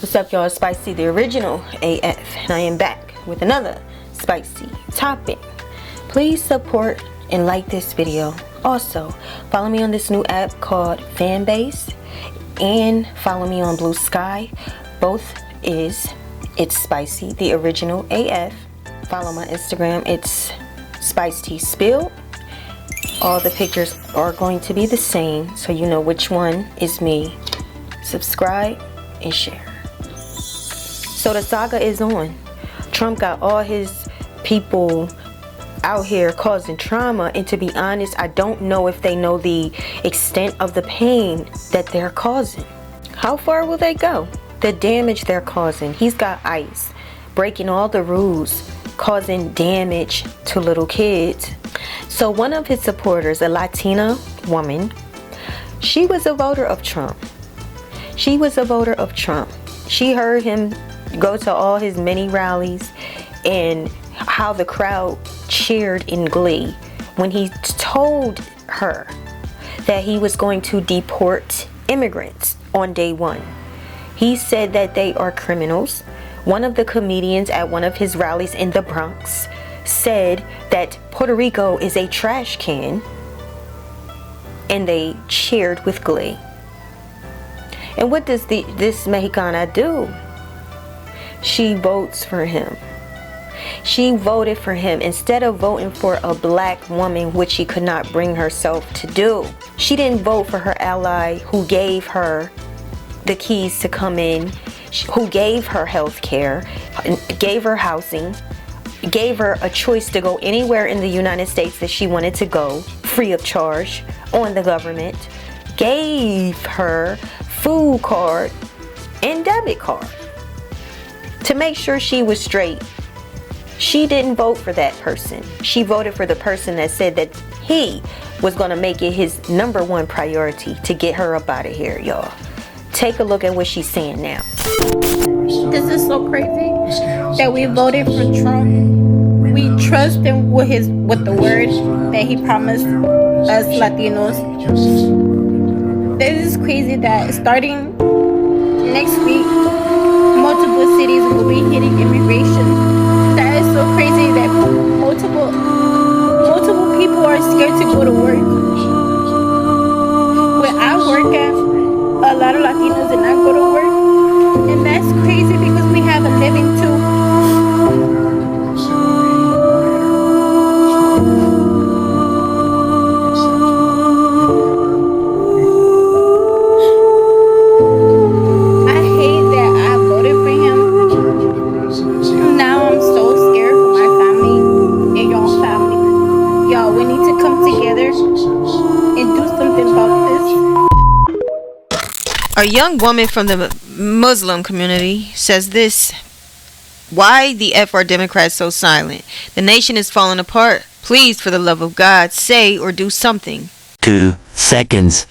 What's up, y'all? Spicy, the original AF, and I am back with another spicy topic. Please support and like this video. Also, follow me on this new app called Fanbase, and follow me on Blue Sky. Both it's Spicy, the original AF. Follow my Instagram, it's Spicy Spill. All the pictures are going to be the same, so you know which one is me. Subscribe and share. So the saga is on. Trump got all his people out here causing trauma, and to be honest, I don't know if they know the extent of the pain that they're causing. How far will they go? The damage they're causing. He's got ICE breaking all the rules, causing damage to little kids. So one of his supporters, a Latina woman, she was a voter of Trump. She heard him go to all his many rallies and how the crowd cheered in glee when he told her that he was going to deport immigrants on day one. He said that they are criminals. One of the comedians at one of his rallies in the Bronx said that Puerto Rico is a trash can, and they cheered with glee. And what does this Mexicana do? She votes for him. She voted for him instead of voting for a black woman, which she could not bring herself to do. She didn't vote for her ally who gave her the keys to come in, who gave her health care, gave her housing, gave her a choice to go anywhere in the United States that she wanted to go, free of charge, on the government, gave her food card and debit card to make sure she was straight. She didn't vote for that person. She voted for the person that said that he was going to make it his number one priority to get her up out of here, y'all. Take a look at what she's saying now. This is so crazy that we voted for Trump. We trust him with the word that he promised us Latinos. This is crazy that starting next week, multiple cities will be hitting immigration. That is so crazy that multiple people are scared to go to work. Where I work at, a lot of Latinos did not go to work, and that's crazy because we have a living too. A young woman from the Muslim community says this: why the F are Democrats so silent? The nation is falling apart. Please, for the love of God, say or do something. 2 seconds.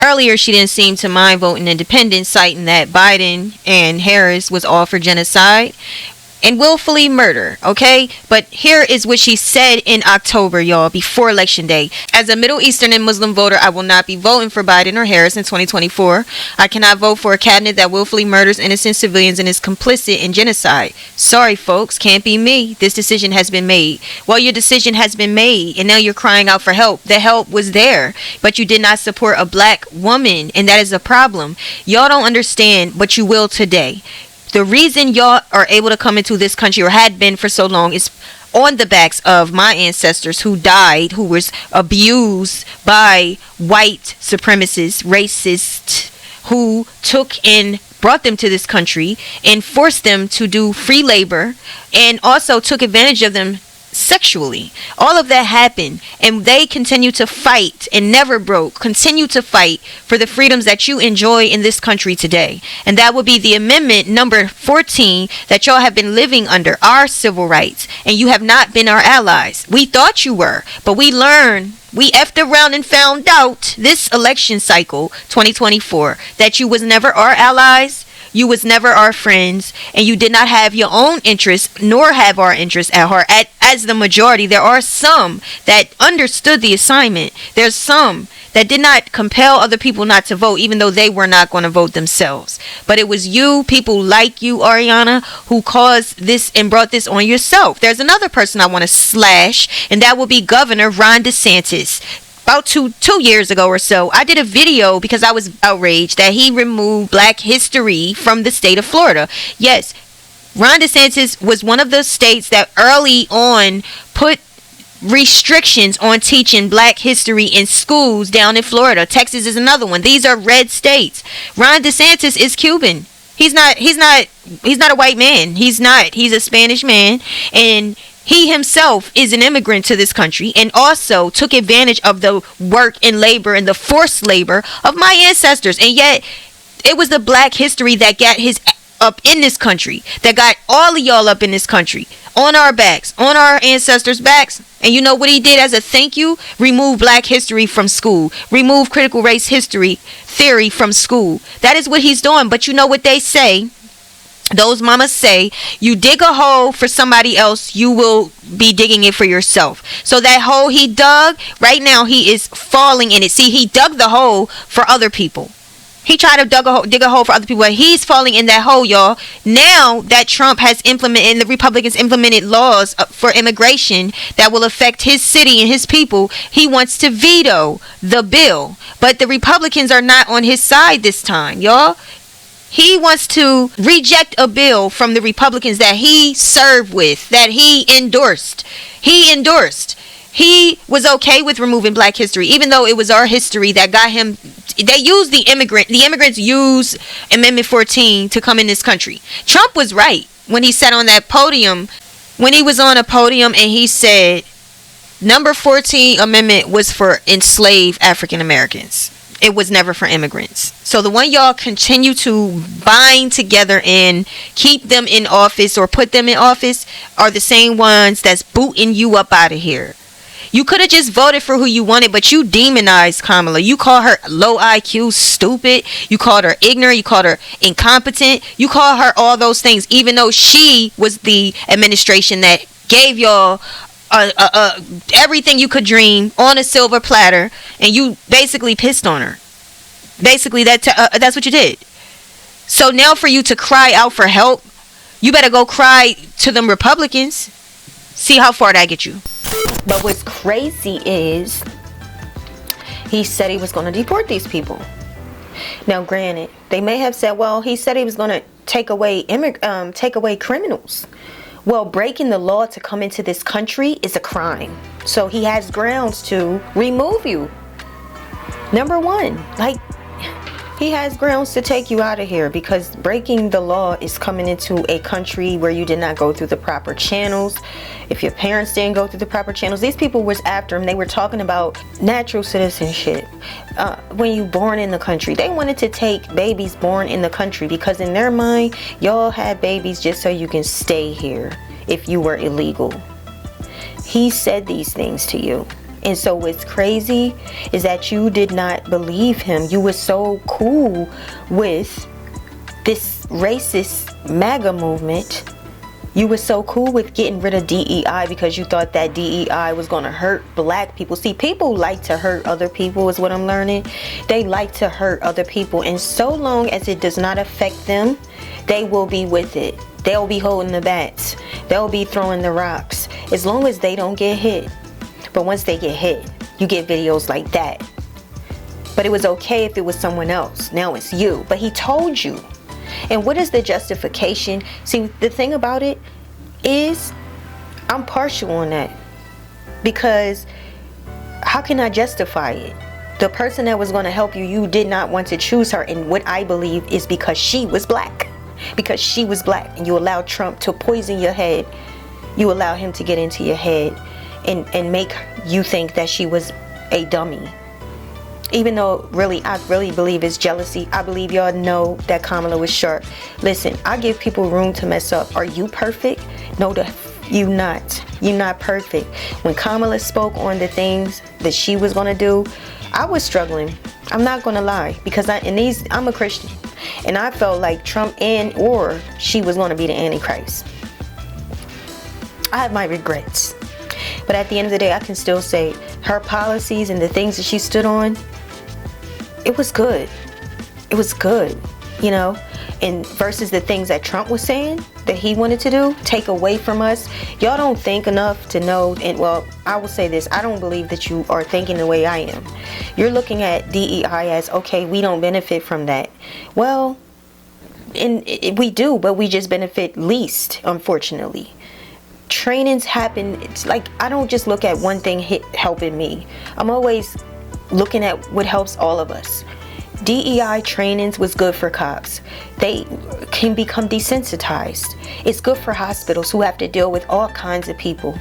Earlier, she didn't seem to mind voting independent, citing that Biden and Harris was all for genocide and willfully murder, okay? But here is what she said in October, y'all, before Election Day. As a Middle Eastern and Muslim voter, I will not be voting for Biden or Harris in 2024. I cannot vote for a cabinet that willfully murders innocent civilians and is complicit in genocide. Sorry, folks, can't be me. This decision has been made. Well, your decision has been made, and now you're crying out for help. The help was there, but you did not support a black woman, and that is a problem. Y'all don't understand, but you will today. The reason y'all are able to come into this country, or had been for so long, is on the backs of my ancestors who died, who was abused by white supremacists, racists, who took and brought them to this country and forced them to do free labor, and also took advantage of them sexually. All of that happened, and they continue to fight and never broke, continue to fight for the freedoms that you enjoy in this country today. And that would be the amendment number 14 that y'all have been living under, our civil rights, and you have not been our allies. We thought you were, but we learned, we effed around and found out this election cycle 2024 that you was never our allies. You was never our friends, and you did not have your own interests, nor have our interests at heart. As the majority, there are some that understood the assignment. There's some that did not compel other people not to vote, even though they were not going to vote themselves. But it was you, people like you, Ariana, who caused this and brought this on yourself. There's another person I want to slash, and that will be Governor Ron DeSantis. About two years ago or so, I did a video because I was outraged that he removed Black history from the state of Florida. Yes, Ron DeSantis was one of the states that early on put restrictions on teaching Black history in schools down in Florida. Texas is another one. These are red states. Ron DeSantis is Cuban. He's not a white man. He's a Spanish man, and he himself is an immigrant to this country and also took advantage of the work and labor and the forced labor of my ancestors. And yet it was the Black history that got his up in this country, that got all of y'all up in this country, on our backs, on our ancestors' backs. And you know what he did as a thank you? Remove Black history from school. Remove critical race history theory from school. That is what he's doing. But you know what they say? Those mamas say, you dig a hole for somebody else, you will be digging it for yourself. So that hole he dug, right now he is falling in it. See, he dug the hole for other people. He tried to dig a hole for other people. He's falling in that hole, y'all. Now that Trump has implemented, and the Republicans implemented laws for immigration that will affect his city and his people, he wants to veto the bill. But the Republicans are not on his side this time, y'all. He wants to reject a bill from the Republicans that he served with, that he endorsed. He was okay with removing Black history, even though it was our history that got him. They used the immigrants used Amendment 14 to come in this country. Trump was right when he sat on that podium, when he was on a podium and he said, number 14 amendment was for enslaved African Americans. It was never for immigrants. So the one y'all continue to bind together and keep them in office or put them in office are the same ones that's booting you up out of here. You could have just voted for who you wanted, but you demonized Kamala. You called her low IQ, stupid. You called her ignorant. You called her incompetent. You called her all those things, even though she was the administration that gave y'all everything you could dream on a silver platter, and you basically pissed on her. Basically, that's what you did. So now for you to cry out for help, you better go cry to them Republicans. See how far that gets you. But what's crazy is he said he was going to deport these people. Now, granted, they may have said, well, he said he was going to take away criminals. Well, breaking the law to come into this country is a crime. So he has grounds to remove you. Number one, he has grounds to take you out of here because breaking the law is coming into a country where you did not go through the proper channels. If your parents didn't go through the proper channels, these people was after him. They were talking about natural citizenship. When you born in the country, they wanted to take babies born in the country because in their mind, y'all had babies just so you can stay here if you were illegal. He said these things to you. And so what's crazy is that you did not believe him. You were so cool with this racist MAGA movement. You were so cool with getting rid of DEI because you thought that DEI was going to hurt Black people. See, people like to hurt other people is what I'm learning. They like to hurt other people. And so long as it does not affect them, they will be with it. They'll be holding the bats. They'll be throwing the rocks. As long as they don't get hit. But once they get hit, you get videos like that. But it was okay if it was someone else. Now it's you. But he told you. And what is the justification? See, the thing about it is I'm partial on that. Because how can I justify it? The person that was going to help you, you did not want to choose her. And what I believe is because she was Black. Because she was Black. And you allowed Trump to poison your head. You allowed him to get into your head. And make you think that she was a dummy. Even though I really believe it's jealousy. I believe y'all know that Kamala was sharp. Listen, I give people room to mess up. Are you perfect? No, you not. You're not perfect. When Kamala spoke on the things that she was going to do, I was struggling. I'm not going to lie. Because I'm a Christian. And I felt like Trump or she was going to be the Antichrist. I have my regrets. But at the end of the day, I can still say her policies and the things that she stood on, it was good. It was good, you know, and versus the things that Trump was saying that he wanted to do, take away from us. Y'all don't think enough to know. And well, I will say this, I don't believe that you are thinking the way I am. You're looking at DEI as, okay, we don't benefit from that. Well, we do, but we just benefit least, unfortunately. Trainings happen. It's like, I don't just look at one thing helping me. I'm always looking at what helps all of us. DEI trainings was good for cops. They can become desensitized. It's good for hospitals who have to deal with all kinds of people.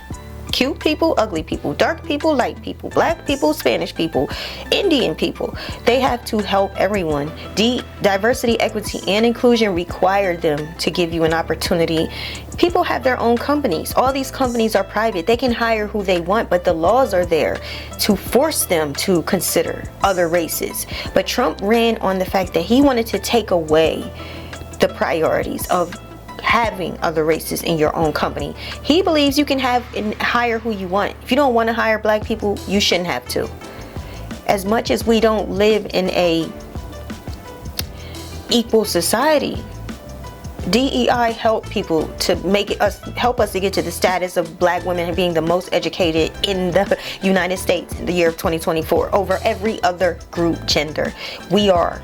Cute people, ugly people, dark people, light people, black people, Spanish people, Indian people. They have to help everyone. Diversity, equity, and inclusion require them to give you an opportunity. People have their own companies. All these companies are private. They can hire who they want, but the laws are there to force them to consider other races. But Trump ran on the fact that he wanted to take away the priorities of having other races in your own company. He believes you can have and hire who you want. If you don't want to hire black people, you shouldn't have to. As much as we don't live in a equal society, DEI help people to help us to get to the status of black women being the most educated in the United States in the year of 2024 over every other group gender. We are.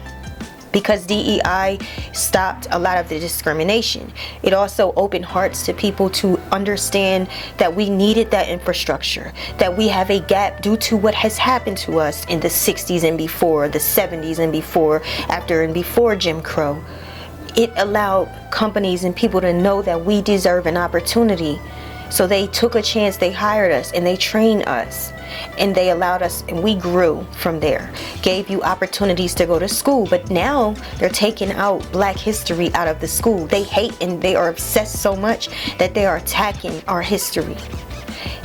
Because DEI stopped a lot of the discrimination. It also opened hearts to people to understand that we needed that infrastructure, that we have a gap due to what has happened to us in the 60s and before, the 70s and before, after and before Jim Crow. It allowed companies and people to know that we deserve an opportunity. So they took a chance, they hired us, and they trained us. And they allowed us, and we grew from there. Gave you opportunities to go to school, but now they're taking out black history out of the school. They hate and they are obsessed so much that they are attacking our history.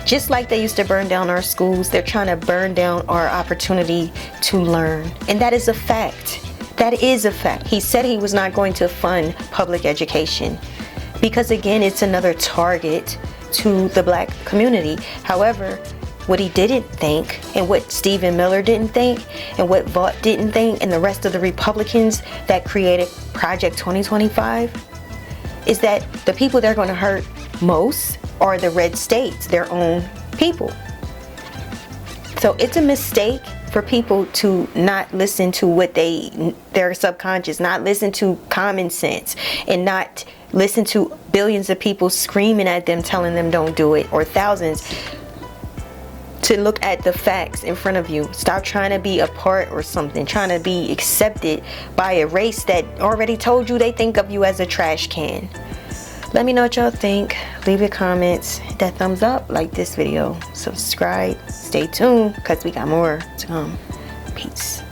Just like they used to burn down our schools, they're trying to burn down our opportunity to learn. And that is a fact. That is a fact. He said he was not going to fund public education because, again, it's another target to the black community. However, what he didn't think, and what Stephen Miller didn't think, and what Vaught didn't think, and the rest of the Republicans that created Project 2025, is that the people they're going to hurt most are the red states, their own people. So it's a mistake for people to not listen to what their subconscious, not listen to common sense, and not listen to billions of people screaming at them, telling them don't do it, or thousands. To look at the facts in front of you. Stop trying to be a part or something, trying to be accepted by a race that already told you they think of you as a trash can. Let me know what y'all think. Leave your comments, hit that thumbs up, like this video, subscribe, stay tuned because we got more to come. Peace.